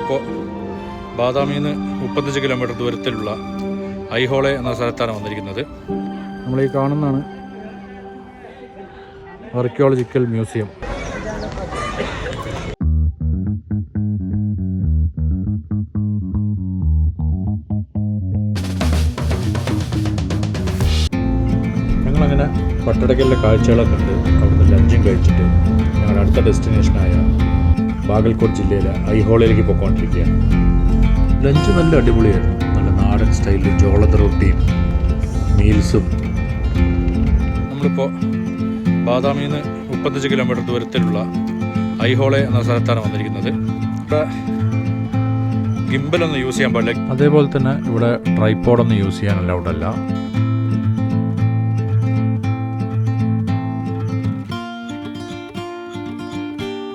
നമ്മളിപ്പോൾ ബാദാമിൽ നിന്ന് 35 കിലോമീറ്റർ ദൂരത്തിലുള്ള ഐഹോളെ എന്ന സ്ഥലത്താണ് വന്നിരിക്കുന്നത്. നമ്മളീ കാണുന്നതാണ് ആർക്കിയോളജിക്കൽ മ്യൂസിയം. ഞങ്ങളങ്ങനെ പട്ടടക്കലിലെ കാഴ്ചകളൊക്കെ ഉണ്ട്. അവിടുന്ന് ലഞ്ചും കഴിച്ചിട്ട് ഞങ്ങളുടെ അടുത്ത ഡെസ്റ്റിനേഷനായ ബാഗൽകോട്ട് ജില്ലയിലെ ഐഹോളയിലേക്ക് പോയിക്കൊണ്ടിരിക്കുകയാണ്. ലഞ്ച് നല്ല അടിപൊളിയായിരുന്നു. നല്ല നാടൻ സ്റ്റൈലിൽ ജോളത റൊട്ടിയും മീൽസും. നമ്മളിപ്പോൾ ബാദാമിൽ നിന്ന് 35 കിലോമീറ്റർ ദൂരത്തിലുള്ള ഐഹോളെ എന്ന സ്ഥലത്താണ് വന്നിരിക്കുന്നത്. ഇവിടെ ഗിംബലൊന്നും യൂസ് ചെയ്യാൻ പാടില്ല. അതേപോലെ തന്നെ ഇവിടെ ട്രൈപോഡൊന്നും യൂസ് ചെയ്യാനല്ല അവിടെ അല്ല.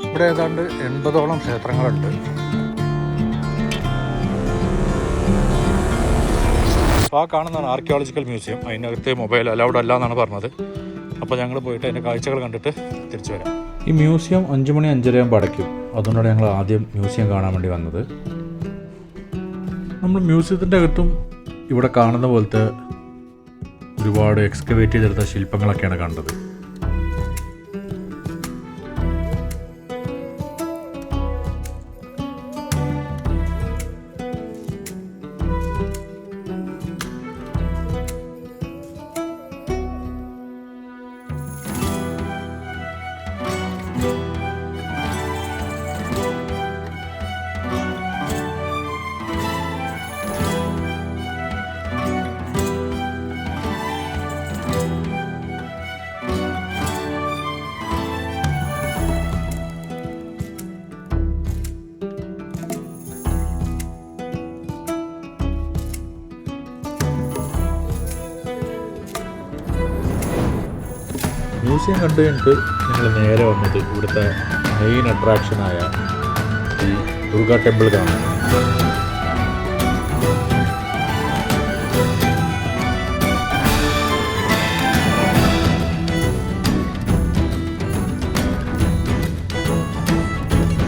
ഇവിടെ ഏതാണ്ട് 80ഓളം ക്ഷേത്രങ്ങളുണ്ട്. അപ്പോൾ ആ കാണുന്നതാണ് ആർക്കിയോളജിക്കൽ മ്യൂസിയം. അതിനകത്ത് മൊബൈൽ അലൗഡ് അല്ല എന്നാണ് പറഞ്ഞത്. അപ്പോൾ ഞങ്ങൾ പോയിട്ട് അതിൻ്റെ കാഴ്ചകൾ കണ്ടിട്ട് തിരിച്ചു വരാം. ഈ മ്യൂസിയം 5 മണി 5:30 ആകുമ്പോൾ അടയ്ക്കും. അതുകൊണ്ടാണ് ഞങ്ങൾ ആദ്യം മ്യൂസിയം കാണാൻ വേണ്ടി വന്നത്. നമ്മൾ മ്യൂസിയത്തിൻ്റെ അകത്തും ഇവിടെ കാണുന്ന പോലത്തെ ഒരുപാട് എക്സ്കവേറ്റ് ചെയ്തെടുത്ത ശില്പങ്ങളൊക്കെയാണ് കണ്ടത്. മ്യൂസിയം കണ്ടു കഴിഞ്ഞിട്ട് ഞങ്ങൾ നേരെ വന്നത് ഇവിടുത്തെ മെയിൻ അട്രാക്ഷനായ ഈ ദുർഗ ടെമ്പിൾ കാണാൻ.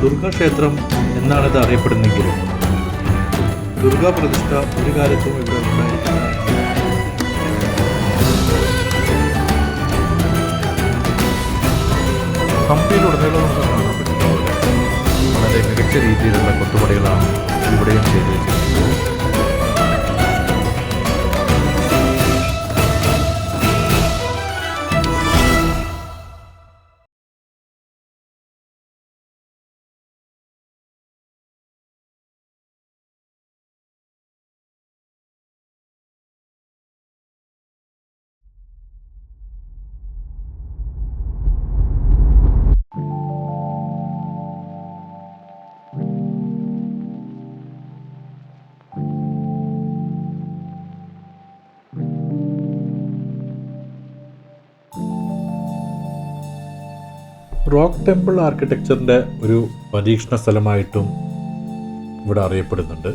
ദുർഗാ ക്ഷേത്രം എന്നാണിത് അറിയപ്പെടുന്നെങ്കിലും ദുർഗാ പ്രതിഷ്ഠ ഒരു കാലത്തും ഇവിടെ ഉണ്ടായിരിക്കുന്ന ഹംപിയിലുടനീളം നമുക്ക് കാണാൻ പറ്റുന്ന പോലെ വളരെ മികച്ച രീതിയിലുള്ള കൊത്തുപണികളാണ് ഇവിടെയും ചെയ്തു വെച്ചിരിക്കുന്നത്. റോക്ക് ടെമ്പിൾ ആർക്കിടെക്ചറിൻ്റെ ഒരു പരീക്ഷണ സ്ഥലമായിട്ടും ഇവിടെ അറിയപ്പെടുന്നുണ്ട്.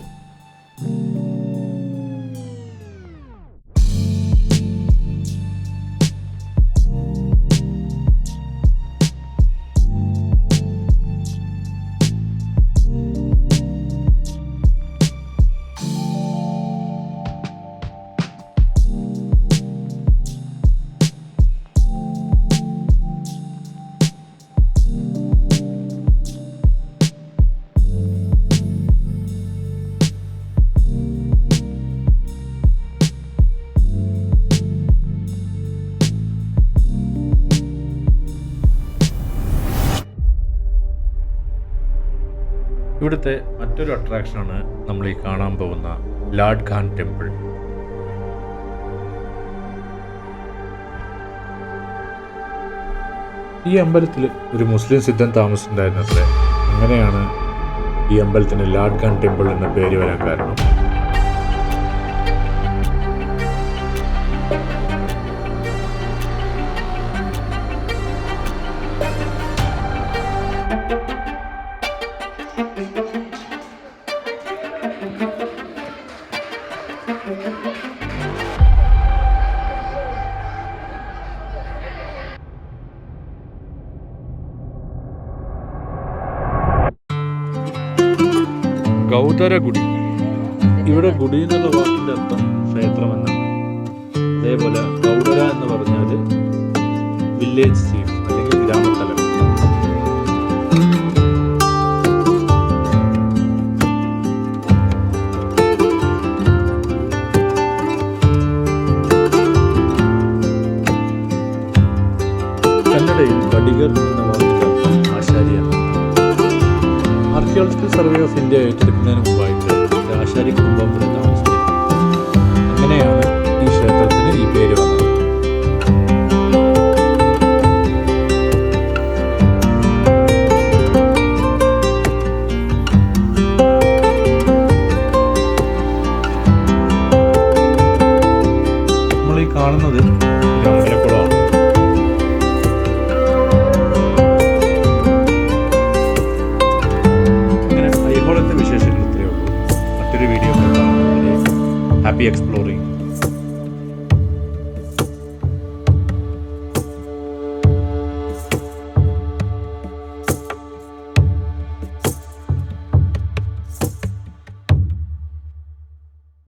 ഇവിടുത്തെ മറ്റൊരു അട്രാക്ഷനാണ് നമ്മൾ ഈ കാണാൻ പോകുന്ന ലാഡ് ഖാൻ ടെമ്പിൾ. ഈ അമ്പലത്തിൽ ഒരു മുസ്ലിം സിദ്ധൻ താമസിച്ചിട്ടുണ്ടായിരുന്നത്രേ. അങ്ങനെയാണ് ഈ അമ്പലത്തിന് ലാഡ് ഖാൻ ടെമ്പിൾ എന്ന പേര് വരാൻ കാരണം. ഗൗതരഗുഡി. ഇവിടെ ഗുഡി എന്നുള്ള വാക്കിൻ്റെ അർത്ഥം ക്ഷേത്രം എന്നാണ്. അതേപോലെ ഗൗഡര എന്ന് പറഞ്ഞാൽ വില്ലേജ് ചീഫ് അല്ലെങ്കിൽ ഗ്രാമത്തലവൻ. കന്നഡയിൽ ബഡിഗർ എന്ന വാക്കിൻ്റെ അർത്ഥം ആശാരിയാണ്. ആർക്കിയോളജിക്കൽ സർവേ ഓഫ് ഇന്ത്യ ഏറ്റെടുക്കുന്നതിന് മുമ്പായിട്ട് ഒരു ആശാരി കുടുംബം ഇവിടെ താമസിച്ചിരുന്നു. അങ്ങനെയാണ് ഈ ക്ഷേത്രത്തിന് ഈ പേര് വന്നത്. നമ്മൾ ഈ കാണുന്നത് അമ്പലക്കുളമാണ്. വിശേഷങ്ങൾ ഇത്രയേ ഉള്ളൂ. മറ്റൊരു വീഡിയോ കാണുന്നതിന് ഹാപ്പി എക്സ്പ്ലോർ.